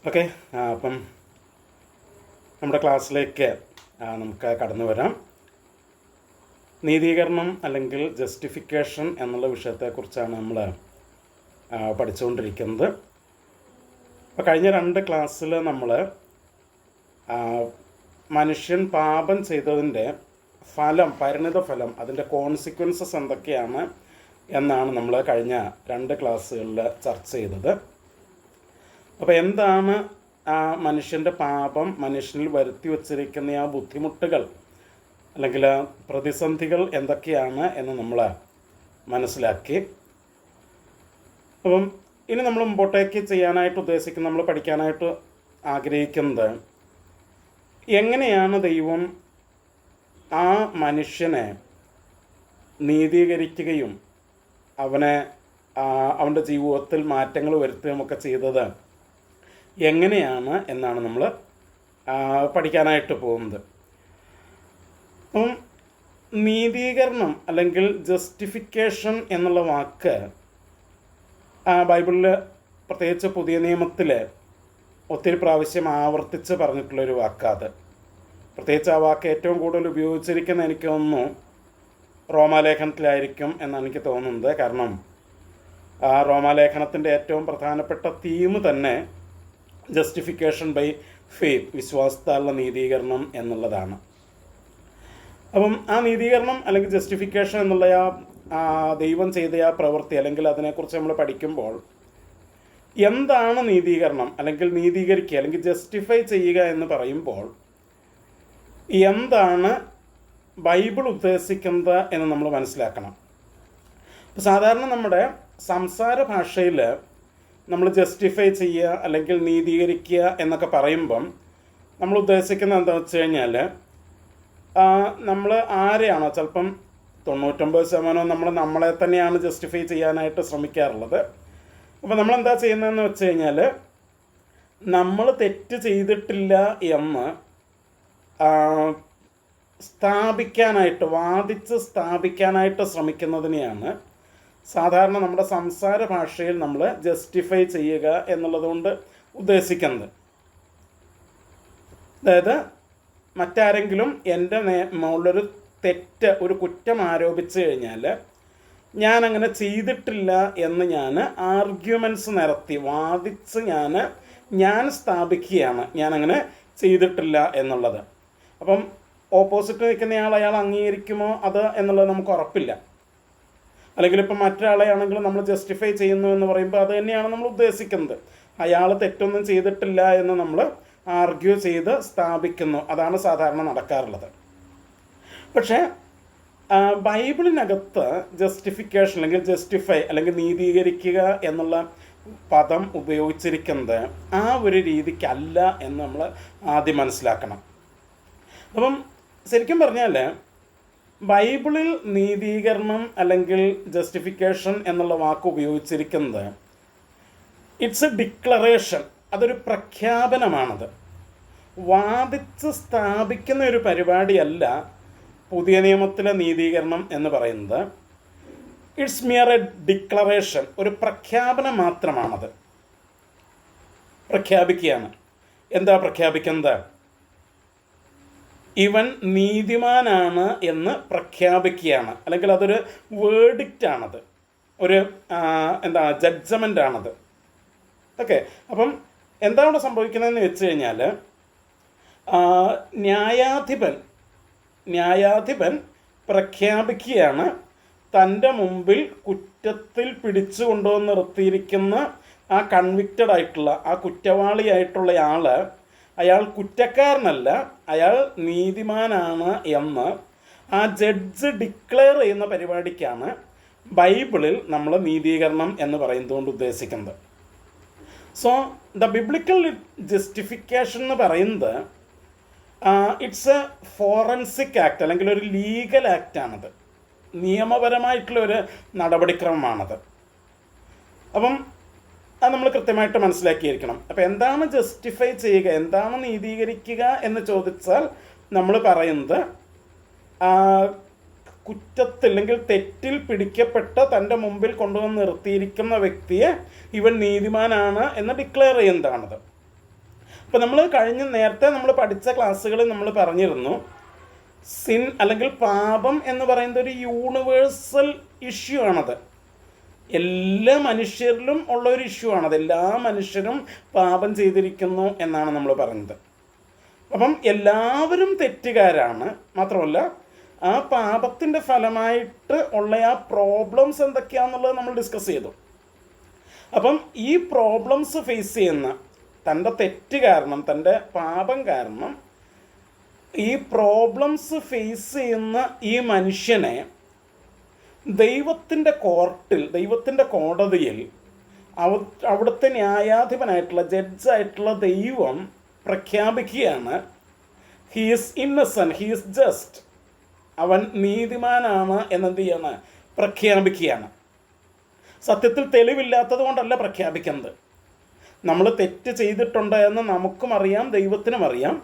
Okay. അപ്പം നമ്മുടെ ക്ലാസ്സിലേക്ക് നമുക്ക് കടന്നു വരാം. നീതീകരണം അല്ലെങ്കിൽ ജസ്റ്റിഫിക്കേഷൻ എന്നുള്ള വിഷയത്തെക്കുറിച്ചാണ് നമ്മൾ പഠിച്ചുകൊണ്ടിരിക്കുന്നത്. അപ്പോൾ കഴിഞ്ഞ 2 ക്ലാസ്സിൽ നമ്മൾ മനുഷ്യൻ പാപം ചെയ്തതിൻ്റെ ഫലം, പരിണിത ഫലം, അതിൻ്റെ കോൺസിക്വൻസസ് എന്തൊക്കെയാണ് എന്നാണ് നമ്മൾ കഴിഞ്ഞ 2 ക്ലാസ്സുകളിൽ ചർച്ച ചെയ്തത്. അപ്പോൾ എന്താണ് ആ മനുഷ്യൻ്റെ പാപം മനുഷ്യനിൽ വരുത്തി വച്ചിരിക്കുന്ന ആ ബുദ്ധിമുട്ടുകൾ അല്ലെങ്കിൽ പ്രതിസന്ധികൾ എന്തൊക്കെയാണ് എന്ന് നമ്മൾ മനസ്സിലാക്കി. അപ്പം ഇനി നമ്മൾ മുമ്പോട്ടേക്ക് ചെയ്യാനായിട്ട് ഉദ്ദേശിക്കുന്ന, നമ്മൾ പഠിക്കാനായിട്ട് ആഗ്രഹിക്കുന്നത്, എങ്ങനെയാണ് ദൈവം ആ മനുഷ്യനെ നീതീകരിക്കുകയും അവൻ്റെ ജീവിതത്തിൽ മാറ്റങ്ങൾ വരുത്തുകയുമൊക്കെ ചെയ്തത് എങ്ങനെയാണ് എന്നാണ് നമ്മൾ പഠിക്കാനായിട്ട് പോകുന്നത്. അപ്പം നീതീകരണം അല്ലെങ്കിൽ ജസ്റ്റിഫിക്കേഷൻ എന്നുള്ള വാക്ക് ബൈബിളിൽ, പ്രത്യേകിച്ച് പുതിയ നിയമത്തിൽ ഒത്തിരി പ്രാവശ്യം ആവർത്തിച്ച് പറഞ്ഞിട്ടുള്ളൊരു വാക്കാത്. പ്രത്യേകിച്ച് ആ വാക്ക് ഏറ്റവും കൂടുതൽ ഉപയോഗിച്ചിരിക്കുന്ന എനിക്ക് തോന്നുന്നു റോമാലേഖനത്തിലായിരിക്കും എന്നാണ് എനിക്ക് തോന്നുന്നത്. കാരണം ആ റോമാലേഖനത്തിൻ്റെ ഏറ്റവും പ്രധാനപ്പെട്ട തീം തന്നെ ജസ്റ്റിഫിക്കേഷൻ ബൈ ഫെയ്ത്ത്, വിശ്വാസത്താലുള്ള നീതീകരണം എന്നുള്ളതാണ്. അപ്പം ആ നീതീകരണം അല്ലെങ്കിൽ ജസ്റ്റിഫിക്കേഷൻ എന്നുള്ള ആ ദൈവം ചെയ്ത ആ പ്രവൃത്തി, അല്ലെങ്കിൽ അതിനെക്കുറിച്ച് നമ്മൾ പഠിക്കുമ്പോൾ എന്താണ് നീതീകരണം, അല്ലെങ്കിൽ നീതീകരിക്കുക, അല്ലെങ്കിൽ ജസ്റ്റിഫൈ ചെയ്യുക എന്ന് പറയുമ്പോൾ എന്താണ് ബൈബിൾ ഉദ്ദേശിക്കുന്നത് എന്ന് നമ്മൾ മനസ്സിലാക്കണം. സാധാരണ നമ്മുടെ സംസാര ഭാഷയിൽ നമ്മൾ ജസ്റ്റിഫൈ ചെയ്യുക അല്ലെങ്കിൽ നീതീകരിക്കുക എന്നൊക്കെ പറയുമ്പം നമ്മൾ ഉദ്ദേശിക്കുന്നത് എന്താണെന്ന് വെച്ച് കഴിഞ്ഞാൽ, നമ്മൾ ആരെയാണോ, ചിലപ്പം 99% നമ്മൾ നമ്മളെ തന്നെയാണ് ജസ്റ്റിഫൈ ചെയ്യാനായിട്ട് ശ്രമിക്കാറുള്ളത്. അപ്പോൾ നമ്മളെന്താ ചെയ്യുന്നതെന്ന് വെച്ച് കഴിഞ്ഞാൽ, നമ്മൾ തെറ്റ് ചെയ്തിട്ടില്ല എന്ന് സ്ഥാപിക്കാനായിട്ട്, വാദിച്ച് സ്ഥാപിക്കാനായിട്ട് ശ്രമിക്കുന്നതിനെയാണ് സാധാരണ നമ്മുടെ സംസാര ഭാഷയിൽ നമ്മൾ ജസ്റ്റിഫൈ ചെയ്യുക എന്നുള്ളതുകൊണ്ട് ഉദ്ദേശിക്കുന്നത്. അതായത് മറ്റാരെങ്കിലും എൻ്റെ മുകളിലൊരു തെറ്റ്, ഒരു കുറ്റം ആരോപിച്ചു കഴിഞ്ഞാൽ ഞാനങ്ങനെ ചെയ്തിട്ടില്ല എന്ന് ഞാൻ ആർഗ്യുമെൻറ്റ്സ് നിരത്തി വാദിച്ച് ഞാൻ സ്ഥാപിക്കുകയാണ് ഞാനങ്ങനെ ചെയ്തിട്ടില്ല എന്നുള്ളത്. അപ്പം ഓപ്പോസിറ്റ് നിൽക്കുന്നയാൾ അയാൾ അംഗീകരിക്കുമോ അത് എന്നുള്ളത് നമുക്ക് ഉറപ്പില്ല. അല്ലെങ്കിൽ ഇപ്പം മറ്റൊരാളെയാണെങ്കിലും നമ്മൾ ജസ്റ്റിഫൈ ചെയ്യുന്നു എന്ന് പറയുമ്പോൾ അത് തന്നെയാണ് നമ്മൾ ഉദ്ദേശിക്കുന്നത്. അയാൾ തെറ്റൊന്നും ചെയ്തിട്ടില്ല എന്ന് നമ്മൾ ആർഗ്യൂ ചെയ്ത് സ്ഥാപിക്കുന്നു. അതാണ് സാധാരണ നടക്കാറുള്ളത്. പക്ഷേ ബൈബിളിനകത്ത് ജസ്റ്റിഫിക്കേഷൻ അല്ലെങ്കിൽ ജസ്റ്റിഫൈ അല്ലെങ്കിൽ നീതീകരിക്കുക എന്നുള്ള പദം ഉപയോഗിച്ചിരിക്കുന്നത് ആ ഒരു രീതിക്കല്ല എന്ന് നമ്മൾ ആദ്യം മനസ്സിലാക്കണം. അപ്പം ശരിക്കും പറഞ്ഞാൽ ബൈബിളിൽ നീതീകരണം അല്ലെങ്കിൽ ജസ്റ്റിഫിക്കേഷൻ എന്നുള്ള വാക്ക് ഉപയോഗിച്ചിരിക്കുന്നത് ഇറ്റ്സ് എ ഡിക്ലറേഷൻ, അതൊരു പ്രഖ്യാപനമാണത്. വാദിച്ച് സ്ഥാപിക്കുന്ന ഒരു പരിപാടിയല്ല പുതിയ നിയമത്തിലെ നീതീകരണം എന്ന് പറയുന്നത്. ഇറ്റ്സ് മിയർ എ ഡിക്ലറേഷൻ, ഒരു പ്രഖ്യാപനം മാത്രമാണത്. പ്രഖ്യാപിക്കുകയാണ്. എന്താ പ്രഖ്യാപിക്കുന്നത്? ഇവൻ നീതിമാനാണ് എന്ന് പ്രഖ്യാപിക്കുകയാണ്. അല്ലെങ്കിൽ അതൊരു വേർഡിക്റ്റാണത്, ഒരു ജഡ്ജ്മെൻ്റ് ആണത്. ഓക്കെ. അപ്പം എന്താണ് ഇവിടെ സംഭവിക്കുന്നതെന്ന് വെച്ച് കഴിഞ്ഞാൽ, ന്യായാധിപൻ പ്രഖ്യാപിക്കുകയാണ് തൻ്റെ മുമ്പിൽ കുറ്റത്തിൽ പിടിച്ചു കൊണ്ടുവന്ന് നിർത്തിയിരിക്കുന്ന ആ കൺവിക്റ്റഡ് ആയിട്ടുള്ള, ആ കുറ്റവാളിയായിട്ടുള്ള അയാൾ കുറ്റക്കാരനല്ല, അയാൾ നീതിമാനാണ് എന്ന് ആ ജഡ്ജ് ഡിക്ലെയർ ചെയ്യുന്ന പരിപാടിക്കാണ് ബൈബിളിൽ നമ്മൾ നീതീകരണം എന്ന് പറയുന്നതുകൊണ്ട് ഉദ്ദേശിക്കുന്നത്. സോ ദ ബിബ്ലിക്കൽ ജസ്റ്റിഫിക്കേഷൻ എന്ന് പറയുന്നത് ഇറ്റ്സ് എ ഫോറൻസിക് ആക്ട്, അല്ലെങ്കിൽ ഒരു ലീഗൽ ആക്റ്റാണത്. നിയമപരമായിട്ടുള്ളൊരു നടപടിക്രമമാണത്. അപ്പം അത് നമ്മൾ കൃത്യമായിട്ട് മനസ്സിലാക്കിയിരിക്കണം. അപ്പോൾ എന്താണ് ജസ്റ്റിഫൈ ചെയ്യുക, എന്താണ് നീതീകരിക്കുക എന്ന് ചോദിച്ചാൽ നമ്മൾ പറയുന്നത് കുറ്റത്തിൽ അല്ലെങ്കിൽ തെറ്റിൽ പിടിക്കപ്പെട്ട തൻ്റെ മുമ്പിൽ കൊണ്ടുവന്ന് നിർത്തിയിരിക്കുന്ന വ്യക്തിയെ ഇവൻ നീതിമാനാണ് എന്ന് ഡിക്ലെയർ ചെയ്യുന്നതാണത്. ഇപ്പോൾ നമ്മൾ നേരത്തെ നമ്മൾ പഠിച്ച ക്ലാസ്സുകളിൽ നമ്മൾ പറഞ്ഞിരുന്നു, സിൻ അല്ലെങ്കിൽ പാപം എന്ന് പറയുന്നത് ഒരു യൂണിവേഴ്സൽ ഇഷ്യൂ ആണത്. എല്ലാ മനുഷ്യരിലും ഉള്ള ഒരു ഇഷ്യൂ ആണത്. എല്ലാ മനുഷ്യരും പാപം ചെയ്തിരിക്കുന്നു എന്നാണ് നമ്മൾ പറഞ്ഞത്. അപ്പം എല്ലാവരും തെറ്റുകാരാണ്. മാത്രമല്ല ആ പാപത്തിൻ്റെ ഫലമായിട്ട് ഉള്ള ആ പ്രോബ്ലംസ് എന്തൊക്കെയാണെന്നുള്ളത് നമ്മൾ ഡിസ്കസ് ചെയ്തു. അപ്പം ഈ പ്രോബ്ലംസ് ഫേസ് ചെയ്യുന്ന, തൻ്റെ തെറ്റ് കാരണം, തൻ്റെ പാപം കാരണം ഈ പ്രോബ്ലംസ് ഫേസ് ചെയ്യുന്ന ഈ മനുഷ്യനെ ദൈവത്തിൻ്റെ കോർട്ടിൽ, ദൈവത്തിൻ്റെ കോടതിയിൽ അവിടുത്തെ ന്യായാധിപനായിട്ടുള്ള, ജഡ്ജായിട്ടുള്ള ദൈവം പ്രഖ്യാപിക്കുകയാണ്, he is innocent, he is just, അവൻ നീതിമാനാണ് എന്നെന്ത് ചെയ്യാണ്, പ്രഖ്യാപിക്കുകയാണ്. സത്യത്തിൽ തെളിവില്ലാത്തത് കൊണ്ടല്ല പ്രഖ്യാപിക്കുന്നത്. നമ്മൾ തെറ്റ് ചെയ്തിട്ടുണ്ട് എന്ന് നമുക്കും അറിയാം, ദൈവത്തിനും അറിയാം.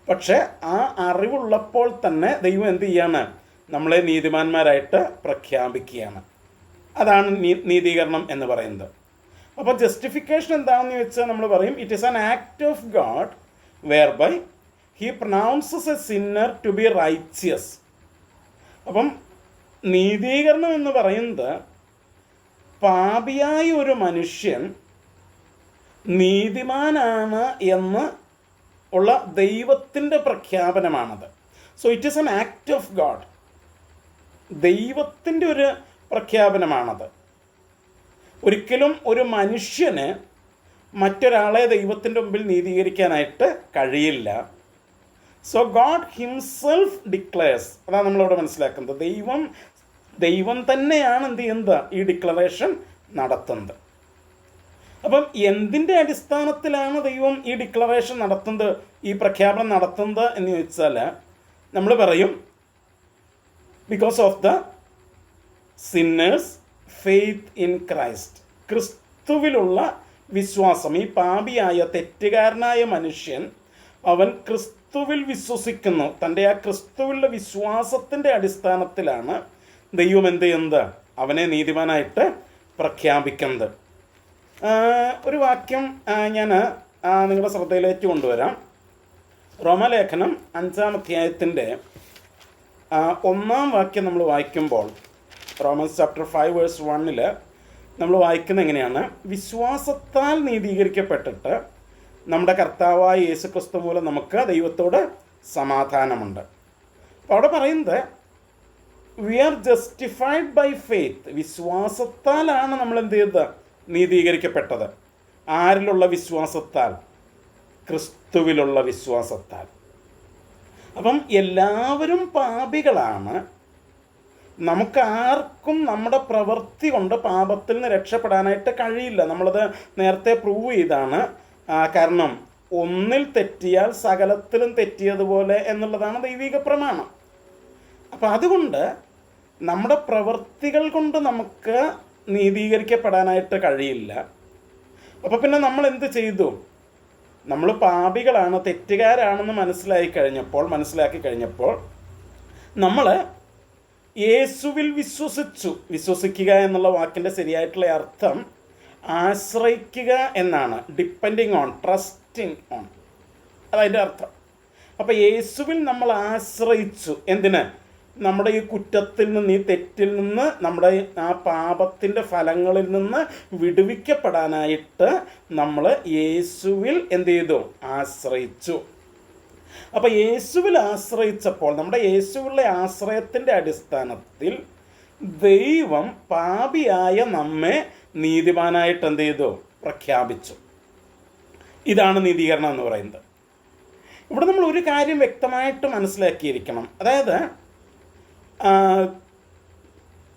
പക്ഷേ ആ അറിവുള്ളപ്പോൾ തന്നെ ദൈവം എന്ത് ചെയ്യാണ്, നമ്മളെ നീതിമാന്മാരായിട്ട് പ്രഖ്യാപിക്കുകയാണ്. അതാണ് നീതീകരണം എന്ന് പറയുന്നത്. അപ്പോൾ ജസ്റ്റിഫിക്കേഷൻ എന്താണെന്ന് ചോദിച്ചാൽ നമ്മൾ പറയും, it is an act of God whereby he pronounces a sinner to be righteous. അപ്പം നീതീകരണം എന്ന് പറയുന്നത് പാപിയായ ഒരു മനുഷ്യൻ നീതിമാനാണ് എന്ന് ഉള്ള ദൈവത്തിൻ്റെ പ്രഖ്യാപനമാണത്. So it is an act of God, ദൈവത്തിൻ്റെ ഒരു പ്രഖ്യാപനമാണത്. ഒരിക്കലും ഒരു മനുഷ്യന് മറ്റൊരാളെ ദൈവത്തിൻ്റെ മുമ്പിൽ നീതീകരിക്കാനായിട്ട് കഴിയില്ല. സോ ഗോഡ് ഹിംസെൽഫ് ഡിക്ലെയർസ്, അതാണ് നമ്മളിവിടെ മനസ്സിലാക്കുന്നത്. ദൈവം തന്നെയാണ് എന്ത് ചെയ്യുന്നത്, ഈ ഡിക്ലറേഷൻ നടത്തുന്നത്. അപ്പം എന്തിൻ്റെ അടിസ്ഥാനത്തിലാണ് ദൈവം ഈ ഡിക്ലറേഷൻ നടത്തുന്നത്, ഈ പ്രഖ്യാപനം നടത്തുന്നത് എന്ന് ചോദിച്ചാൽ നമ്മൾ പറയും, because of the sinners faith in Christ. ക്രിസ്തുവിലുള്ള വിശ്വാസം. ഈ പാപിയായ തെറ്റുകാരനായ മനുഷ്യൻ അവൻ ക്രിസ്തുവിൽ വിശ്വസിക്കുന്നു. തൻ്റെ ആ ക്രിസ്തുവിലുള്ള വിശ്വാസത്തിൻ്റെ അടിസ്ഥാനത്തിലാണ് ദൈവം എന്ത് ചെയ്യുന്നത്, അവനെ നീതിമാനായിട്ട് പ്രഖ്യാപിക്കുന്നത്. ഒരു വാക്യം ഞാൻ നിങ്ങളുടെ ശ്രദ്ധയിലേക്ക് കൊണ്ടുവരാം. റോമാലേഖനം 5-ാം അധ്യായത്തിൻ്റെ 1-ാം വാക്യം നമ്മൾ വായിക്കുമ്പോൾ, റോമൻസ് ചാപ്റ്റർ 5 വേഴ്സ് 1 നമ്മൾ വായിക്കുന്നത് എങ്ങനെയാണ്, വിശ്വാസത്താൽ നീതീകരിക്കപ്പെട്ടിട്ട് നമ്മുടെ കർത്താവായ യേശുക്രിസ്തു മൂലം നമുക്ക് ദൈവത്തോട് സമാധാനമുണ്ട്. അപ്പോൾ അവിടെ പറയുന്നത് we are justified by faith. വിശ്വാസത്താലാണ് നമ്മൾ എന്ത് ചെയ്തത്, നീതീകരിക്കപ്പെട്ടത്. ആരിലുള്ള വിശ്വാസത്താൽ? ക്രിസ്തുവിലുള്ള വിശ്വാസത്താൽ. അപ്പം എല്ലാവരും പാപികളാണ്. നമുക്കാർക്കും നമ്മുടെ പ്രവൃത്തി കൊണ്ട് പാപത്തിൽ നിന്ന് രക്ഷപ്പെടാനായിട്ട് കഴിയില്ല. നമ്മളത് നേരത്തെ പ്രൂവ് ചെയ്താണ്. കാരണം ഒന്നിൽ തെറ്റിയാൽ സകലത്തിലും തെറ്റിയതുപോലെ എന്നുള്ളതാണ് ദൈവിക പ്രമാണം. അപ്പം അതുകൊണ്ട് നമ്മുടെ പ്രവൃത്തികൾ കൊണ്ട് നമുക്ക് നീതീകരിക്കപ്പെടാനായിട്ട് കഴിയില്ല. അപ്പോൾ പിന്നെ നമ്മൾ എന്ത് ചെയ്തു? നമ്മൾ പാപികളാണ്, തെറ്റുകാരാണെന്ന് മനസ്സിലാക്കി കഴിഞ്ഞപ്പോൾ നമ്മൾ യേശുവിൽ വിശ്വസിച്ചു. വിശ്വസിക്കുക എന്നുള്ള വാക്കിൻ്റെ ശരിയായിട്ടുള്ള അർത്ഥം ആശ്രയിക്കുക എന്നാണ്. ഡിപ്പെൻഡിങ് ഓൺ, ട്രസ്റ്റിങ് ഓൺ, അതതിൻ്റെ അർത്ഥം. അപ്പോൾ യേശുവിൽ നമ്മൾ ആശ്രയിച്ചു. എന്തിന്? നമ്മുടെ ഈ കുറ്റത്തിൽ നിന്ന്, ഈ തെറ്റിൽ നിന്ന്, നമ്മുടെ ആ പാപത്തിൻ്റെ ഫലങ്ങളിൽ നിന്ന് വിടുവിക്കപ്പെടാനായിട്ട് നമ്മൾ യേശുവിൽ എന്ത് ചെയ്തു? ആശ്രയിച്ചു. അപ്പോൾ യേശുവിൽ ആശ്രയിച്ചപ്പോൾ, നമ്മുടെ യേശുവിലെ ആശ്രയത്തിൻ്റെ അടിസ്ഥാനത്തിൽ ദൈവം പാപിയായ നമ്മെ നീതിമാനായിട്ട് എന്ത് ചെയ്തു? പ്രഖ്യാപിച്ചു. ഇതാണ് നീതീകരണം എന്ന് പറയുന്നത്. ഇവിടെ നമ്മൾ ഒരു കാര്യം വ്യക്തമായിട്ട് മനസ്സിലാക്കിയിരിക്കണം. അതായത്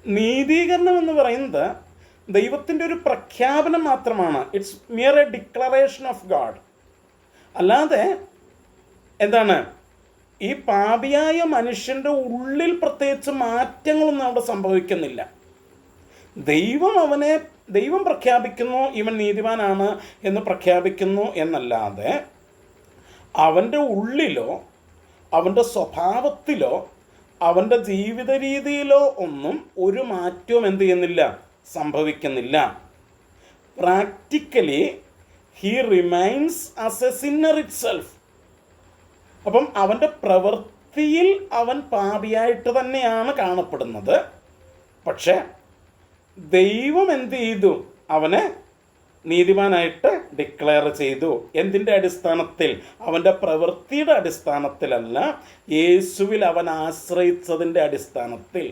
നീതീകരണം എന്ന് പറയുന്നത് ദൈവത്തിൻ്റെ ഒരു പ്രഖ്യാപനം മാത്രമാണ്. It's mere A declaration of God. അല്ലാതെ എന്താണ്, ഈ പാപിയായ മനുഷ്യൻ്റെ ഉള്ളിൽ പ്രത്യേകിച്ച് മാറ്റങ്ങളൊന്നും അവിടെ സംഭവിക്കുന്നില്ല. ദൈവം പ്രഖ്യാപിക്കുന്നു ഇവൻ നീതിമാനാണ് എന്ന് പ്രഖ്യാപിക്കുന്നു എന്നല്ലാതെ അവൻ്റെ ഉള്ളിലോ അവൻ്റെ സ്വഭാവത്തിലോ അവൻ്റെ ജീവിത രീതിയിലോ ഒന്നും ഒരു മാറ്റവും എന്ത് ചെയ്യുന്നില്ല, സംഭവിക്കുന്നില്ല. Practically he remains as A Sinner it self. അപ്പം അവൻ്റെ പ്രവൃത്തിയിൽ അവൻ പാപിയായിട്ട് തന്നെയാണ് കാണപ്പെടുന്നത്. പക്ഷെ ദൈവം എന്ത് ചെയ്തു? അവനെ നീതിമാനായിട്ട് ഡിക്ലെയർ ചെയ്തു. എന്തിൻ്റെ അടിസ്ഥാനത്തിൽ? അവൻ്റെ പ്രവൃത്തിയുടെ അടിസ്ഥാനത്തിലല്ല, യേശുവിൽ അവൻ ആശ്രയിച്ചതിൻ്റെ അടിസ്ഥാനത്തിൽ.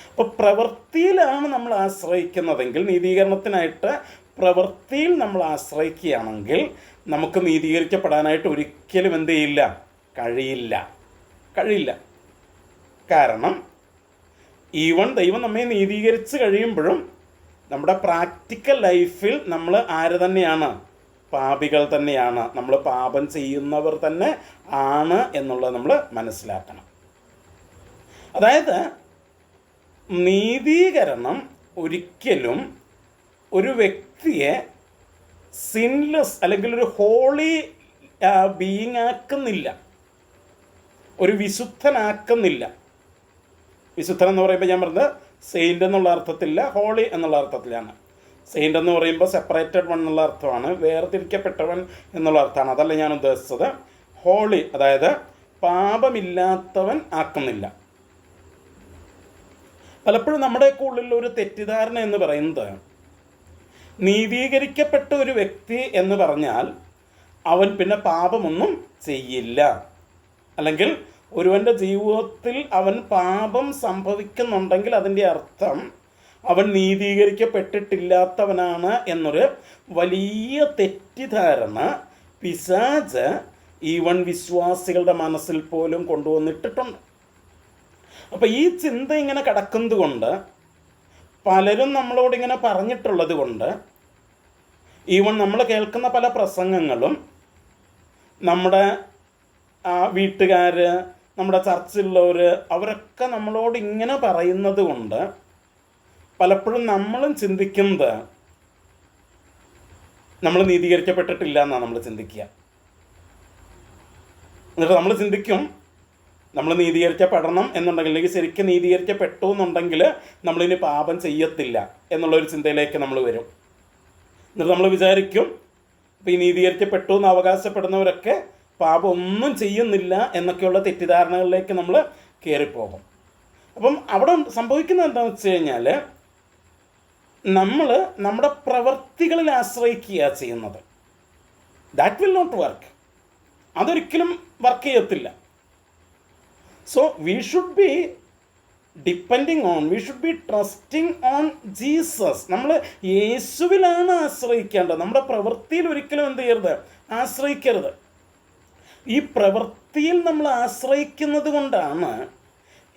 അപ്പോൾ പ്രവൃത്തിയിലാണ് നമ്മൾ ആശ്രയിക്കുന്നതെങ്കിൽ, നീതീകരണത്തിനായിട്ട് പ്രവൃത്തിയിൽ നമ്മൾ ആശ്രയിക്കുകയാണെങ്കിൽ നമുക്ക് നീതീകരിക്കപ്പെടാനായിട്ട് ഒരിക്കലും എന്ത് ചെയ്യില്ല? കഴിയില്ല. കാരണം ഈവൻ ദൈവം നമ്മെ നീതീകരിച്ച് കഴിയുമ്പോഴും നമ്മുടെ പ്രാക്ടിക്കൽ ലൈഫിൽ നമ്മൾ ആര് തന്നെയാണ്? പാപികൾ തന്നെയാണ്. നമ്മൾ പാപം ചെയ്യുന്നവർ തന്നെ ആണ് എന്നുള്ളത് നമ്മൾ മനസ്സിലാക്കണം. അതായത് നീതീകരണം ഒരിക്കലും ഒരു വ്യക്തിയെ സിൻലെസ് അല്ലെങ്കിൽ ഒരു ഹോളി ബീയിങ് ആക്കുന്നില്ല, ഒരു വിശുദ്ധനാക്കുന്നില്ല. വിശുദ്ധൻ എന്ന് പറയുമ്പോൾ ഞാൻ പറഞ്ഞത് സെയിൻ്റ് എന്നുള്ള അർത്ഥത്തില്ല, ഹോളി എന്നുള്ള അർത്ഥത്തിലാണ്. സെയിൻ്റ് എന്ന് പറയുമ്പോൾ സെപ്പറേറ്റഡ് വൺ എന്നുള്ള അർത്ഥമാണ്, വേർതിരിക്കപ്പെട്ടവൻ എന്നുള്ള അർത്ഥമാണ്. അതല്ല ഞാൻ ഉദ്ദേശിച്ചത്. ഹോളി അതായത് പാപമില്ലാത്തവൻ ആക്കുന്നില്ല. പലപ്പോഴും നമ്മുടെയൊക്കെ ഉള്ളിൽ ഒരു തെറ്റിദ്ധാരണ എന്ന് പറയുന്നത്, നീതീകരിക്കപ്പെട്ട ഒരു വ്യക്തി എന്ന് പറഞ്ഞാൽ അവൻ പിന്നെ പാപമൊന്നും ചെയ്യില്ല, അല്ലെങ്കിൽ ഒരുവൻ്റെ ജീവിതത്തിൽ അവൻ പാപം സംഭവിക്കുന്നുണ്ടെങ്കിൽ അതിൻ്റെ അർത്ഥം അവൻ നീതീകരിക്കപ്പെട്ടിട്ടില്ലാത്തവനാണ് എന്നൊരു വലിയ തെറ്റിദ്ധാരണ പിശാച് ഈവൻ വിശ്വാസികളുടെ മനസ്സിൽ പോലും കൊണ്ടുവന്നിട്ടിട്ടുണ്ട്. അപ്പോൾ ഈ ചിന്ത ഇങ്ങനെ കിടക്കുന്നത് കൊണ്ട്, പലരും നമ്മളോടിങ്ങനെ പറഞ്ഞിട്ടുള്ളത് കൊണ്ട്, ഈവൻ നമ്മൾ കേൾക്കുന്ന പല പ്രസംഗങ്ങളും നമ്മുടെ വീട്ടുകാർ, നമ്മുടെ ചർച്ചിലുള്ളവർ, അവരൊക്കെ നമ്മളോട് ഇങ്ങനെ പറയുന്നത് കൊണ്ട് പലപ്പോഴും നമ്മളും ചിന്തിക്കുന്നത് നമ്മൾ നീതീകരിക്കപ്പെട്ടിട്ടില്ല എന്നാണ് നമ്മൾ ചിന്തിക്കുക. എന്നിട്ട് നമ്മൾ ചിന്തിക്കും നമ്മൾ നീതീകരിക്കപ്പെടണം എന്നുണ്ടെങ്കിൽ, അല്ലെങ്കിൽ ശരിക്കും നീതീകരിക്കപ്പെട്ടു എന്നുണ്ടെങ്കിൽ നമ്മളിനി പാപം ചെയ്യത്തില്ല എന്നുള്ളൊരു ചിന്തയിലേക്ക് നമ്മൾ വരും. എന്നിട്ട് നമ്മൾ വിചാരിക്കും ഇപ്പോൾ ഈ നീതീകരിക്കപ്പെട്ടു എന്ന് അവകാശപ്പെടുന്നവരൊക്കെ പാപം ഒന്നും ചെയ്യുന്നില്ല എന്നൊക്കെയുള്ള തെറ്റിദ്ധാരണകളിലേക്ക് നമ്മൾ കയറിപ്പോകും. അപ്പം അവിടെ സംഭവിക്കുന്നത് എന്താണെന്ന് വെച്ച് കഴിഞ്ഞാൽ, നമ്മൾ നമ്മുടെ പ്രവൃത്തികളിൽ ആശ്രയിക്കുക ചെയ്യുന്നത്. That will not work. അതൊരിക്കലും വർക്ക് ചെയ്യത്തില്ല. So we should be depending on, we should be trusting on Jesus. നമ്മൾ യേശുവിലാണ് ആശ്രയിക്കേണ്ടത്. നമ്മുടെ പ്രവൃത്തിയിൽ ഒരിക്കലും എന്ത് ചെയ്യരുത്? ആശ്രയിക്കരുത്. ഈ പ്രവൃത്തിയിൽ നമ്മൾ ആശ്രയിക്കുന്നത് കൊണ്ടാണ്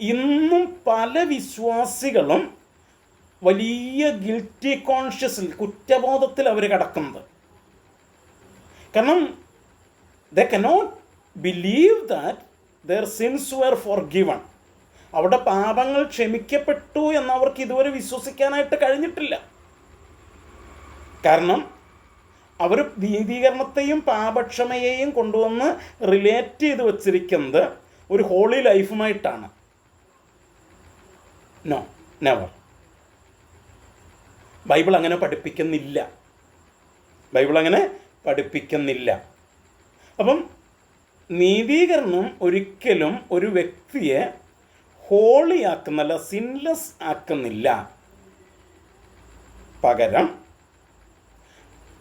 ഇന്നും പല വിശ്വാസികളും വലിയ ഗിൽറ്റി കോൺഷ്യസിൽ, കുറ്റബോധത്തിൽ അവർ കിടക്കുന്നത്. കാരണം they cannot believe that their sins were forgiven. അവരുടെ പാപങ്ങൾ ക്ഷമിക്കപ്പെട്ടു എന്നവർക്ക് ഇതുവരെ വിശ്വസിക്കാനായിട്ട് കഴിഞ്ഞിട്ടില്ല. കാരണം അവർ നീതീകരണത്തെയും പാപക്ഷമയെയും കൊണ്ടുവന്ന് റിലേറ്റ് ചെയ്ത് വച്ചിരിക്കുന്നത് ഒരു ഹോളി ലൈഫുമായിട്ടാണ്. No, never. ബൈബിൾ അങ്ങനെ പഠിപ്പിക്കുന്നില്ല. അപ്പം നീതീകരണം ഒരിക്കലും ഒരു വ്യക്തിയെ ഹോളി ആക്കുന്നില്ല, സിൻലെസ് ആക്കുന്നില്ല. പകരം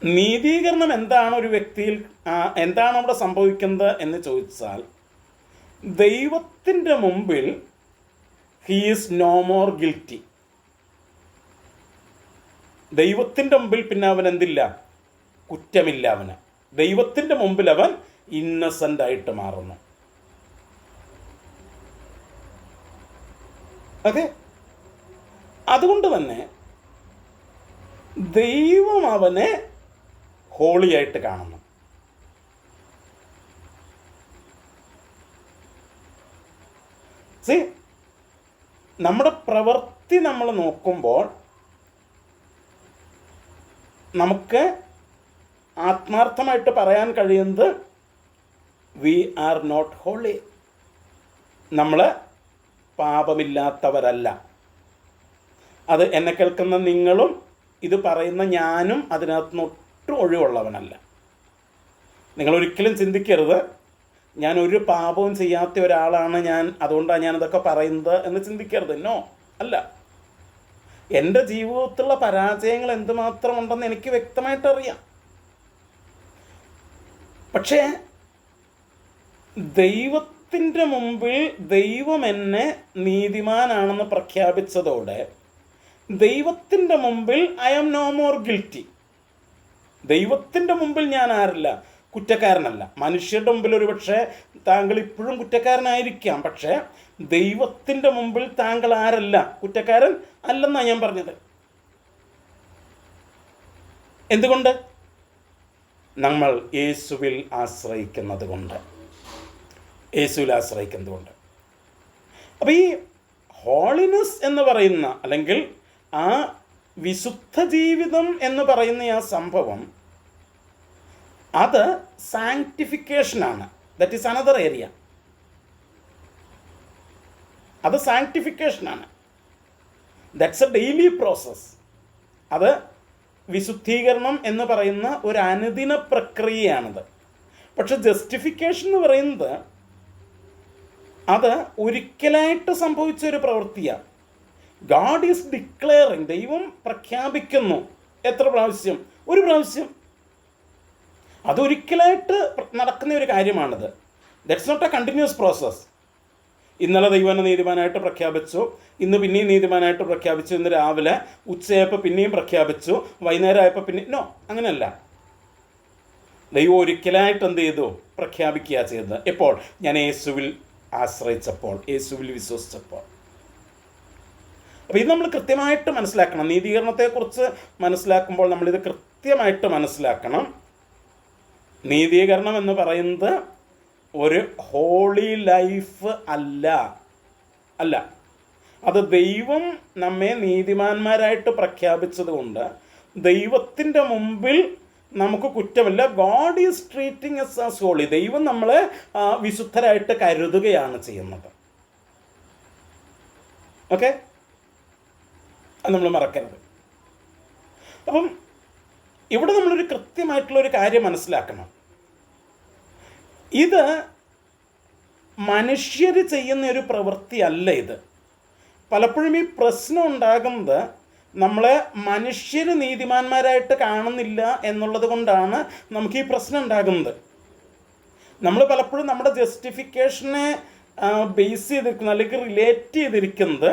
നീതീകരണം എന്താണ് ഒരു വ്യക്തിയിൽ, എന്താണ് അവിടെ സംഭവിക്കുന്നത് എന്ന് ചോദിച്ചാൽ, ദൈവത്തിൻ്റെ മുമ്പിൽ he is no more guilty. ദൈവത്തിൻ്റെ മുമ്പിൽ പിന്നെ അവൻ എന്തില്ല? കുറ്റമില്ല. അവന് ദൈവത്തിൻ്റെ മുമ്പിൽ അവൻ ഇന്നസെൻ്റ് ആയിട്ട് മാറുന്നു. ഓക്കെ. അതുകൊണ്ട് തന്നെ ദൈവം അവനെ ഹോളിയായിട്ട് കാണുന്നു. നമ്മുടെ പ്രവൃത്തി നമ്മൾ നോക്കുമ്പോൾ നമുക്ക് ആത്മാർത്ഥമായിട്ട് പറയാൻ കഴിയുന്നത് വി ആർ നോട്ട് ഹോളി. നമ്മൾ പാപമില്ലാത്തവരല്ല. അത് എന്നെ കേൾക്കുന്ന നിങ്ങളും ഇത് പറയുന്ന ഞാനും അതിനകത്ത് ഒട്ടും ഒഴിവുള്ളവനല്ല. നിങ്ങളൊരിക്കലും ചിന്തിക്കരുത് ഞാൻ ഒരു പാപവും ചെയ്യാത്ത ഒരാളാണ് ഞാൻ, അതുകൊണ്ടാണ് ഞാനിതൊക്കെ പറയുന്നത് എന്ന് ചിന്തിക്കരുത്. നോ, അല്ല. എൻ്റെ ജീവിതത്തിലുള്ള പരാജയങ്ങൾ എന്തുമാത്രം ഉണ്ടെന്ന് എനിക്ക് വ്യക്തമായിട്ടറിയാം. പക്ഷേ ദൈവത്തിൻ്റെ മുമ്പിൽ ദൈവം എന്നെ നീതിമാനാണെന്ന് പ്രഖ്യാപിച്ചതോടെ ദൈവത്തിൻ്റെ മുമ്പിൽ I am no more guilty. ദൈവത്തിൻ്റെ മുമ്പിൽ ഞാൻ ആരല്ല? കുറ്റക്കാരനല്ല. മനുഷ്യരുടെ മുമ്പിൽ ഒരു പക്ഷേ താങ്കൾ ഇപ്പോഴും കുറ്റക്കാരനായിരിക്കാം, പക്ഷേ ദൈവത്തിൻ്റെ മുമ്പിൽ താങ്കൾ ആരല്ല? കുറ്റക്കാരൻ അല്ലെന്നാണ് ഞാൻ പറഞ്ഞത്. എന്തുകൊണ്ട്? നമ്മൾ യേശുവിൽ ആശ്രയിക്കുന്നത് കൊണ്ട്. യേശുവിൽ ആശ്രയിക്കുന്നത് കൊണ്ട്. അപ്പോൾ ഈ ഹോളിനെസ് എന്ന് പറയുന്ന, അല്ലെങ്കിൽ ആ വിശുദ്ധ ജീവിതം എന്ന് പറയുന്ന ആ സംഭവം, അത് സാങ്ക്ടിഫിക്കേഷനാണ്. That is another area. അത് സാങ്ക്ടിഫിക്കേഷനാണ്. That's a daily process. അത് വിശുദ്ധീകരണം എന്ന് പറയുന്ന ഒരു അനുദിന പ്രക്രിയയാണത്. പക്ഷെ ജസ്റ്റിഫിക്കേഷൻ എന്ന് പറയുന്നത് അത് ഒരിക്കലായിട്ട് സംഭവിച്ച ഒരു പ്രവൃത്തിയാണ്. God is declaring. ദൈവം പ്രഖ്യാപിക്കുന്നു. എത്ര പ്രാവശ്യം? ഒരു പ്രാവശ്യം. അതൊരിക്കലായിട്ട് നടക്കുന്ന ഒരു കാര്യമാണിത്. That's not a continuous process. ഇന്നലെ ദൈവനെ നീതിമാനായിട്ട് പ്രഖ്യാപിച്ചു, ഇന്ന് പിന്നെയും നീതിമാനായിട്ട് പ്രഖ്യാപിച്ചു, ഇന്ന് രാവിലെ ഉച്ചയായപ്പോൾ പിന്നെയും പ്രഖ്യാപിച്ചു, വൈകുന്നേരം ആയപ്പോൾ പിന്നെ നോ, അങ്ങനെയല്ല. ദൈവം ഒരിക്കലായിട്ട് എന്ത് ചെയ്തു? പ്രഖ്യാപിക്കുക ചെയ്തത്. എപ്പോൾ? ഞാൻ യേശുവിൽ ആശ്രയിച്ചപ്പോൾ, യേശുവിൽ വിശ്വസിച്ചപ്പോൾ. അപ്പോൾ ഇത് നമ്മൾ കൃത്യമായിട്ട് മനസ്സിലാക്കണം. നീതീകരണത്തെക്കുറിച്ച് മനസ്സിലാക്കുമ്പോൾ നമ്മളിത് കൃത്യമായിട്ട് മനസ്സിലാക്കണം. നീതീകരണം എന്ന് പറയുന്നത് ഒരു ഹോളി ലൈഫ് അല്ല. അത് ദൈവം നമ്മെ നീതിമാന്മാരായിട്ട് പ്രഖ്യാപിച്ചത് കൊണ്ട് ദൈവത്തിൻ്റെ മുമ്പിൽ നമുക്ക് കുറ്റമില്ല. God is treating us as holy. ദൈവം നമ്മളെ വിശുദ്ധരായിട്ട് കരുതുകയാണ് ചെയ്യുന്നത്. ഓക്കെ, അത് നമ്മൾ മറക്കരുത്. അപ്പം ഇവിടെ നമ്മളൊരു കൃത്യമായിട്ടുള്ളൊരു കാര്യം മനസ്സിലാക്കണം. ഇത് മനുഷ്യർ ചെയ്യുന്ന ഒരു പ്രവൃത്തിയല്ല ഇത്. പലപ്പോഴും ഈ പ്രശ്നം ഉണ്ടാകുന്നത് നമ്മളെ മനുഷ്യർ നീതിമാന്മാരായിട്ട് കാണുന്നില്ല എന്നുള്ളത് കൊണ്ടാണ് നമുക്ക് ഈ പ്രശ്നം ഉണ്ടാകുന്നത്. നമ്മൾ പലപ്പോഴും നമ്മുടെ ജസ്റ്റിഫിക്കേഷനെ ബേസ് ചെയ്തിരിക്കുന്നത്, അല്ലെങ്കിൽ റിലേറ്റ് ചെയ്തിരിക്കുന്നത്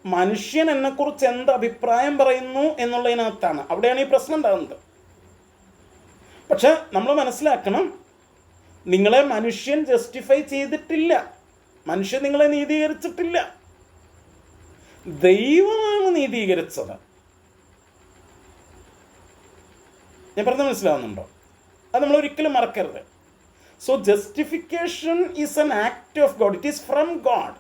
മനുഷ്യൻ എന്നെക്കുറിച്ച് എന്ത് അഭിപ്രായം പറയുന്നു എന്നുള്ളതിനകത്താണ്. അവിടെയാണ് ഈ പ്രശ്നം ഉണ്ടാകുന്നത്. പക്ഷെ നമ്മൾ മനസ്സിലാക്കണം, നിങ്ങളെ മനുഷ്യൻ ജസ്റ്റിഫൈ ചെയ്തിട്ടില്ല. മനുഷ്യൻ നിങ്ങളെ നീതീകരിച്ചിട്ടില്ല. ദൈവമാണ് നീതീകരിച്ചത്. ഞാൻ പറഞ്ഞത് മനസ്സിലാവുന്നുണ്ടോ? അത് നമ്മൾ ഒരിക്കലും മറക്കരുത്. So justification is N act of God. It is from God.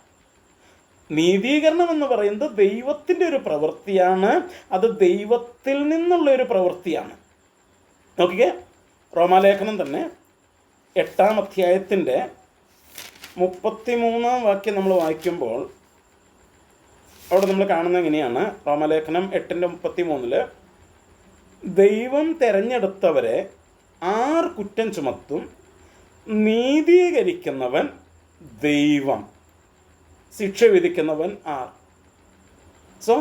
നീതീകരണം എന്ന് പറയുന്നത് ദൈവത്തിൻ്റെ ഒരു പ്രവൃത്തിയാണ്. അത് ദൈവത്തിൽ നിന്നുള്ള ഒരു പ്രവൃത്തിയാണ്. നോക്കിക്കേ, റോമാലേഖനം തന്നെ 8-ാം അധ്യായത്തിൻ്റെ 33-ാം വാക്യം നമ്മൾ വായിക്കുമ്പോൾ അവിടെ നമ്മൾ കാണുന്നത് എങ്ങനെയാണ്? റോമാലേഖനം 8:33 ദൈവം തിരഞ്ഞെടുത്തവരെ ആർ കുറ്റം ചുമത്തും? നീതീകരിക്കുന്നവൻ ദൈവം, ശിക്ഷ വിധിക്കുന്നവൻ ആർ? So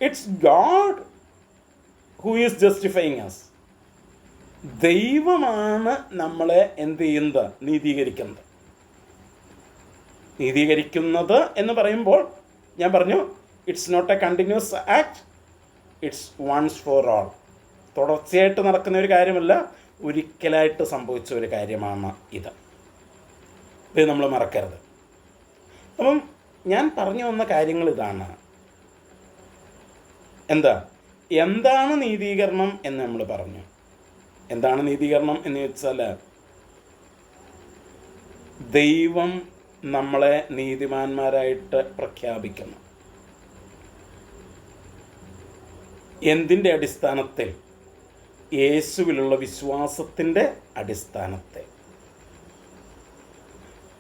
it's God who is justifying us. ദൈവമാണ് നമ്മളെ എന്ത് ചെയ്യുന്നത്? നീതീകരിക്കുന്നത്. നീതീകരിക്കുന്നത് എന്ന് പറയുമ്പോൾ ഞാൻ പറഞ്ഞു, it's not a continuous act, it's once for all. തുടർച്ചയായിട്ട് നടക്കുന്ന ഒരു കാര്യമല്ല, ഒരിക്കലായിട്ട് സംഭവിച്ച ഒരു കാര്യമാണ് ഇത്. ഇത് നമ്മൾ മറക്കരുത്. അപ്പം ഞാൻ പറഞ്ഞു വന്ന കാര്യങ്ങൾ ഇതാണ്. എന്താണ് നീതീകരണം എന്ന് നമ്മൾ പറഞ്ഞു. എന്താണ് നീതീകരണം എന്ന് വെച്ചാൽ, ദൈവം നമ്മളെ നീതിമാന്മാരായിട്ട് പ്രഖ്യാപിക്കുന്നു. എന്തിൻ്റെ അടിസ്ഥാനത്തിൽ? യേശുവിലുള്ള വിശ്വാസത്തിൻ്റെ അടിസ്ഥാനത്തിൽ.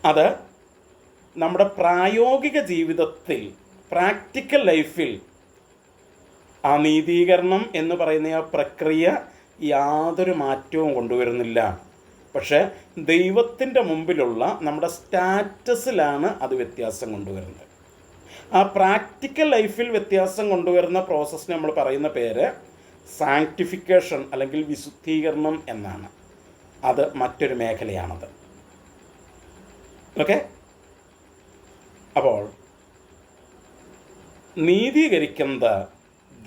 അത് നമ്മുടെ പ്രായോഗിക ജീവിതത്തിൽ, പ്രാക്ടിക്കൽ ലൈഫിൽ ആ നീതീകരണം എന്ന് പറയുന്ന ആ പ്രക്രിയ യാതൊരു മാറ്റവും കൊണ്ടുവരുന്നില്ല. പക്ഷേ ദൈവത്തിൻ്റെ മുമ്പിലുള്ള നമ്മുടെ സ്റ്റാറ്റസിലാണ് അത് വ്യത്യാസം കൊണ്ടുവരുന്നത്. ആ പ്രാക്ടിക്കൽ ലൈഫിൽ വ്യത്യാസം കൊണ്ടുവരുന്ന പ്രോസസ്സിന് നമ്മൾ പറയുന്ന പേര് സാങ്ക്ടിഫിക്കേഷൻ അല്ലെങ്കിൽ വിശുദ്ധീകരണം എന്നാണ്. അത് മറ്റൊരു മേഖലയാണത്. ഓക്കെ. അപ്പോൾ നീതീകരിക്കുന്നത്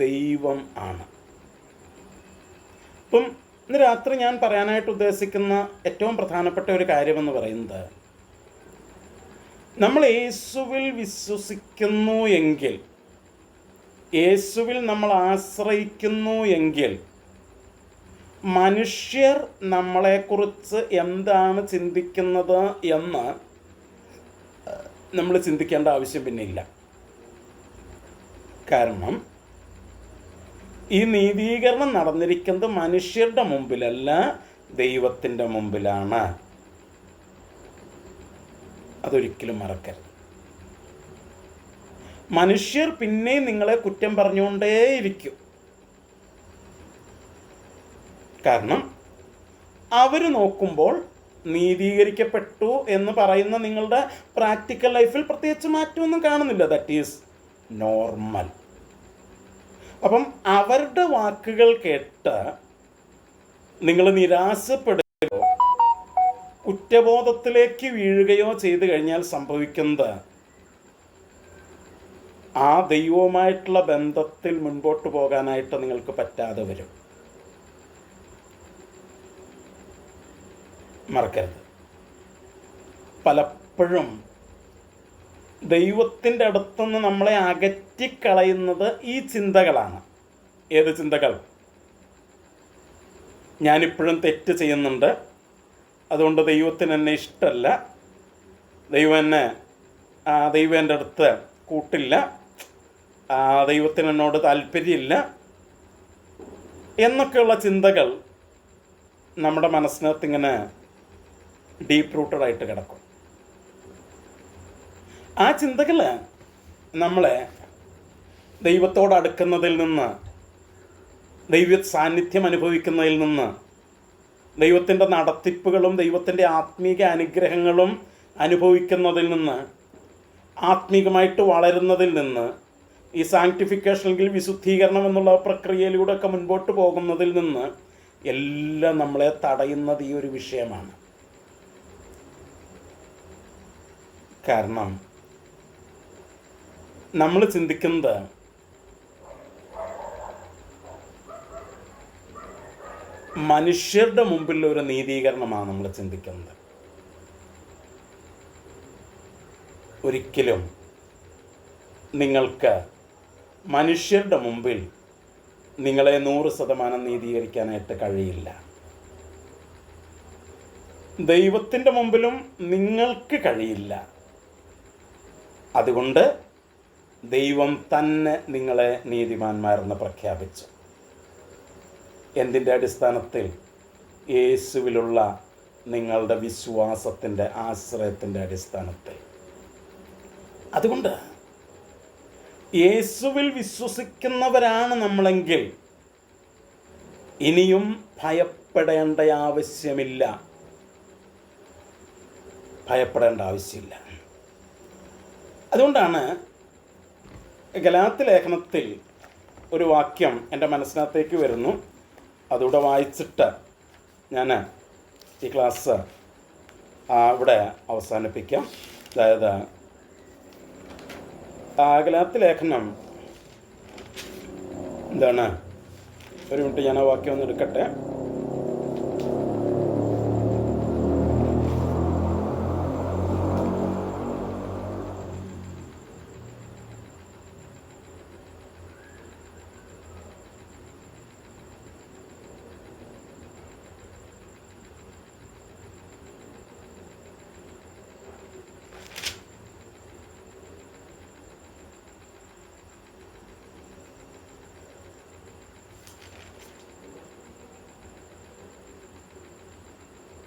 ദൈവം ആണ്. ഇപ്പം ഇന്ന് രാത്രി ഞാൻ പറയാനായിട്ട് ഉദ്ദേശിക്കുന്ന ഏറ്റവും പ്രധാനപ്പെട്ട ഒരു കാര്യമെന്ന് പറയുന്നത്, നമ്മൾ യേശുവിൽ വിശ്വസിക്കുന്നു എങ്കിൽ, യേശുവിൽ നമ്മൾ ആശ്രയിക്കുന്നു എങ്കിൽ, മനുഷ്യർ നമ്മളെക്കുറിച്ച് എന്താണ് ചിന്തിക്കുന്നത് എന്ന് നമ്മൾ ചിന്തിക്കേണ്ട ആവശ്യം പിന്നെ ഇല്ല. കാരണം ഈ നീതീകരണം നടന്നിരിക്കുന്നത് മനുഷ്യരുടെ മുമ്പിലല്ല, ദൈവത്തിൻ്റെ മുമ്പിലാണ്. അതൊരിക്കലും മറക്കരുത്. മനുഷ്യർ പിന്നെയും നിങ്ങളെ കുറ്റം പറഞ്ഞുകൊണ്ടേയിരിക്കും. കാരണം അവർ നോക്കുമ്പോൾ നീതീകരിക്കപ്പെട്ടു എന്ന് പറയുന്ന നിങ്ങളുടെ പ്രാക്ടിക്കൽ ലൈഫിൽ പ്രത്യേകിച്ച് മാറ്റമൊന്നും കാണുന്നില്ല. That is normal. അപ്പം അവരുടെ വാക്കുകൾ കേട്ട് നിങ്ങൾ നിരാശപ്പെടുകയോ കുറ്റബോധത്തിലേക്ക് വീഴുകയോ ചെയ്തു കഴിഞ്ഞാൽ സംഭവിക്കുന്നത്, ആ ദൈവവുമായിട്ടുള്ള ബന്ധത്തിൽ മുൻപോട്ട് പോകാനായിട്ട് നിങ്ങൾക്ക് പറ്റാതെ വരും. മറക്കരുത്. പലപ്പോഴും ദൈവത്തിൻ്റെ അടുത്തുനിന്ന് നമ്മളെ അകറ്റിക്കളയുന്നത് ഈ ചിന്തകളാണ്. ഏത് ചിന്തകൾ? ഞാനിപ്പോഴും തെറ്റ് ചെയ്യുന്നുണ്ട്, അതുകൊണ്ട് ദൈവത്തിന് എന്നെ ഇഷ്ടമല്ല, ദൈവം എൻ്റെ അടുത്ത് കൂട്ടില്ല, ദൈവത്തിന് എന്നോട് താല്പര്യമില്ല എന്നൊക്കെയുള്ള ചിന്തകൾ നമ്മുടെ മനസ്സിനകത്ത് ഇങ്ങനെ ഡീപ്പ് റൂട്ടഡായിട്ട് കിടക്കും. ആ ചിന്തകൾ നമ്മളെ ദൈവത്തോട് അടുക്കുന്നതിൽ നിന്ന്, ദൈവ സാന്നിധ്യം അനുഭവിക്കുന്നതിൽ നിന്ന്, ദൈവത്തിൻ്റെ നടത്തിപ്പുകളും ദൈവത്തിൻ്റെ ആത്മീക അനുഗ്രഹങ്ങളും അനുഭവിക്കുന്നതിൽ നിന്ന്, ആത്മീകമായിട്ട് വളരുന്നതിൽ നിന്ന്, ഈ സാങ്ക്ടിഫിക്കേഷൻ അല്ലെങ്കിൽ വിശുദ്ധീകരണം എന്നുള്ള പ്രക്രിയയിലൂടെയൊക്കെ മുൻപോട്ട് പോകുന്നതിൽ നിന്ന് എല്ലാം നമ്മളെ തടയുന്നത് ഈ ഒരു വിഷയമാണ്. കാരണം നമ്മൾ ചിന്തിക്കുന്നത് മനുഷ്യരുടെ മുമ്പിൽ ഒരു നീതീകരണമാണ് നമ്മൾ ചിന്തിക്കുന്നത്. ഒരിക്കലും നിങ്ങൾക്ക് മനുഷ്യരുടെ മുമ്പിൽ നിങ്ങളെ 100% നീതീകരിക്കാനായിട്ട് കഴിയില്ല. ദൈവത്തിൻ്റെ മുമ്പിലും നിങ്ങൾക്ക് കഴിയില്ല. അതുകൊണ്ട് ദൈവം തന്നെ നിങ്ങളെ നീതിമാന്മാരെന്ന് പ്രഖ്യാപിച്ചു. എന്തിൻ്റെ അടിസ്ഥാനത്തിൽ? യേശുവിലുള്ള നിങ്ങളുടെ വിശ്വാസത്തിൻ്റെ, ആശ്രയത്തിൻ്റെ അടിസ്ഥാനത്തിൽ. അതുകൊണ്ട് യേശുവിൽ വിശ്വസിക്കുന്നവരാണ് നമ്മളെങ്കിൽ ഇനിയും ഭയപ്പെടേണ്ട ആവശ്യമില്ല. ഭയപ്പെടേണ്ട ആവശ്യമില്ല. അതുകൊണ്ടാണ് ഗലാത്യ ലേഖനത്തിൽ ഒരു വാക്യം എൻ്റെ മനസ്സിനകത്തേക്ക് വരുന്നു. അതുകൂടെ വായിച്ചിട്ട് ഞാൻ ഈ ക്ലാസ് ഇവിടെ അവസാനിപ്പിക്കാം. അതായത് ഗലാത്യ ലേഖനം എന്താണ്? ഒരു മിനിറ്റ്, ഞാൻ ആ വാക്യം ഒന്ന് എടുക്കട്ടെ.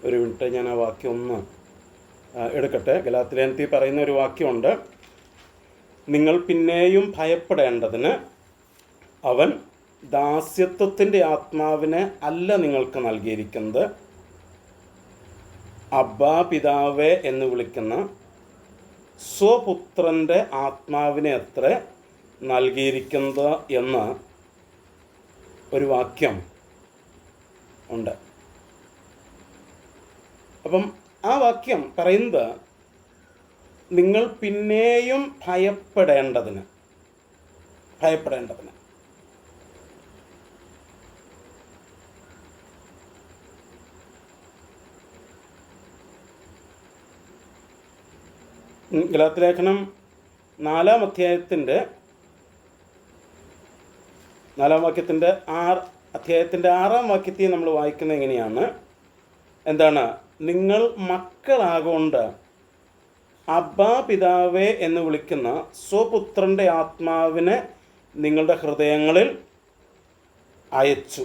ഒരു മിനിറ്റ്, ഞാൻ ആ വാക്യം ഒന്ന് എടുക്കട്ടെ. ഗലാത്യ ലേഖനത്തിൽ പറയുന്ന ഒരു വാക്യമുണ്ട്. നിങ്ങൾ പിന്നെയും ഭയപ്പെടേണ്ടതിന് അവൻ ദാസ്യത്വത്തിൻ്റെ ആത്മാവിനെ അല്ല നിങ്ങൾക്ക് നൽകിയിരിക്കുന്നത്, അബ്ബാ പിതാവേ എന്ന് വിളിക്കുന്ന സ്വപുത്രൻ്റെ ആത്മാവിനെ അത്ര നൽകിയിരിക്കുന്നത് എന്ന് ഒരു വാക്യം ഉണ്ട്. അപ്പം ആ വാക്യം പറയുന്നത് നിങ്ങൾ പിന്നെയും ഭയപ്പെടേണ്ടതിന് ഗലാത്യലേഖനം 4-ാം അധ്യായത്തിൻ്റെ 6-ാം വാക്യത്തെ നമ്മൾ വായിക്കുന്നത് എങ്ങനെയാണ്? എന്താണ്? നിങ്ങൾ മക്കളാകൊണ്ട് അബ്ബാ പിതാവേ എന്ന് വിളിക്കുന്ന സ്വപുത്രൻ്റെ ആത്മാവിനെ നിങ്ങളുടെ ഹൃദയങ്ങളിൽ അയച്ചു.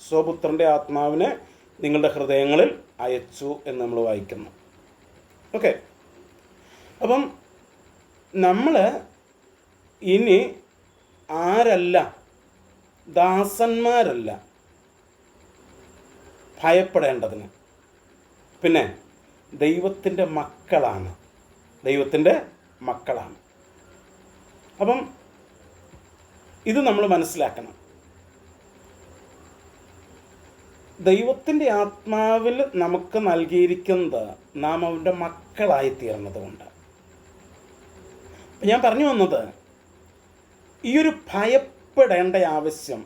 സ്വപുത്രൻ്റെ ആത്മാവിനെ നിങ്ങളുടെ ഹൃദയങ്ങളിൽ അയച്ചു എന്ന് നമ്മൾ വായിക്കുന്നു. ഓക്കെ, അപ്പം നമ്മൾ ഇനി ആരല്ല? ദാസന്മാരല്ല ഭയപ്പെടേണ്ടതിന്, പിന്നെ ദൈവത്തിൻ്റെ മക്കളാണ്. അപ്പം ഇത് നമ്മൾ മനസ്സിലാക്കണം. ദൈവത്തിൻ്റെ ആത്മാവിൽ നമുക്ക് നൽകിയിരിക്കുന്നത് നാം അവൻ്റെ മക്കളായി തീർന്നത് കൊണ്ട്. ഞാൻ പറഞ്ഞു വന്നത്, ഈ ഒരു ഭയപ്പെടേണ്ട ആവശ്യം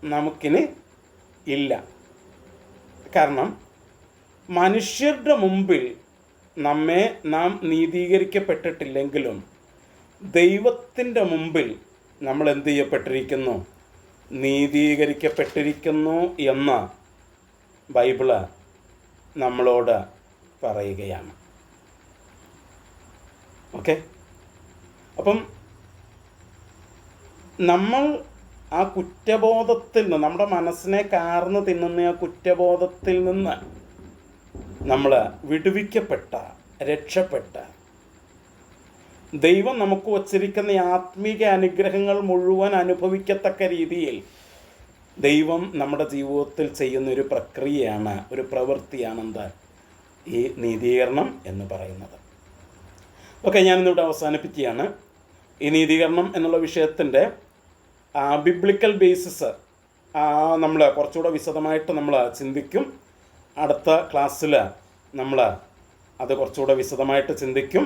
നമുക്കിനി ഇല്ല. കാരണം മനുഷ്യരുടെ മുമ്പിൽ നാം നീതീകരിക്കപ്പെട്ടിട്ടില്ലെങ്കിലും ദൈവത്തിൻ്റെ മുമ്പിൽ നമ്മൾ എന്ത് ചെയ്യപ്പെട്ടിരിക്കുന്നു? നീതീകരിക്കപ്പെട്ടിരിക്കുന്നു എന്ന് ബൈബിള് നമ്മളോട് പറയുകയാണ്. ഓക്കെ, അപ്പം നമ്മൾ ആ കുറ്റബോധത്തിൽ നിന്ന്, നമ്മുടെ മനസ്സിനെ കാർന്ന് തിന്നുന്ന ആ കുറ്റബോധത്തിൽ നിന്ന് നമ്മൾ വിടുവിക്കപ്പെട്ട, രക്ഷപ്പെട്ട, ദൈവം നമുക്ക് വച്ചിരിക്കുന്ന ആത്മീക അനുഗ്രഹങ്ങൾ മുഴുവൻ അനുഭവിക്കത്തക്ക രീതിയിൽ ദൈവം നമ്മുടെ ജീവിതത്തിൽ ചെയ്യുന്നൊരു പ്രക്രിയയാണ്, ഒരു പ്രവൃത്തിയാണെന്ത് ഈ നീതീകരണം എന്ന് പറയുന്നത്. ഓക്കെ, ഞാനിന്നിവിടെ അവസാനിപ്പിക്കുകയാണ്. ഈ നീതീകരണം എന്നുള്ള വിഷയത്തിൻ്റെ ബിബ്ലിക്കൽ ബേസിസ് നമ്മൾ കുറച്ചുകൂടെ വിശദമായിട്ട് നമ്മൾ ചിന്തിക്കും. അടുത്ത ക്ലാസ്സിൽ നമ്മൾ അത് കുറച്ചുകൂടെ വിശദമായിട്ട് ചിന്തിക്കും.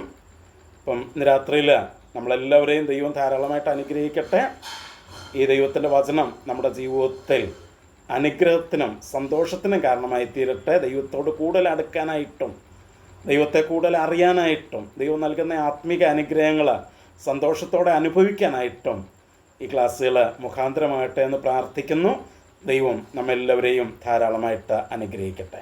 അപ്പം ഇന്ന് രാത്രിയിൽ നമ്മളെല്ലാവരെയും ദൈവം ധാരാളമായിട്ട് അനുഗ്രഹിക്കട്ടെ. ഈ ദൈവത്തിൻ്റെ വചനം നമ്മുടെ ജീവിതത്തിൽ അനുഗ്രഹത്തിനും സന്തോഷത്തിനും കാരണമായി തീരട്ടെ. ദൈവത്തോട് കൂടുതൽ അടുക്കാനായിട്ടും ദൈവത്തെ കൂടുതൽ അറിയാനായിട്ടും ദൈവം നൽകുന്ന ആത്മീക അനുഗ്രഹങ്ങൾ സന്തോഷത്തോടെ അനുഭവിക്കാനായിട്ടും ഈ ക്ലാസ്സുകൾ മുഖാന്തരമാകട്ടെ എന്ന് പ്രാർത്ഥിക്കുന്നു. ദൈവം നമ്മെല്ലാവരെയും ധാരാളമായിട്ട് അനുഗ്രഹിക്കട്ടെ.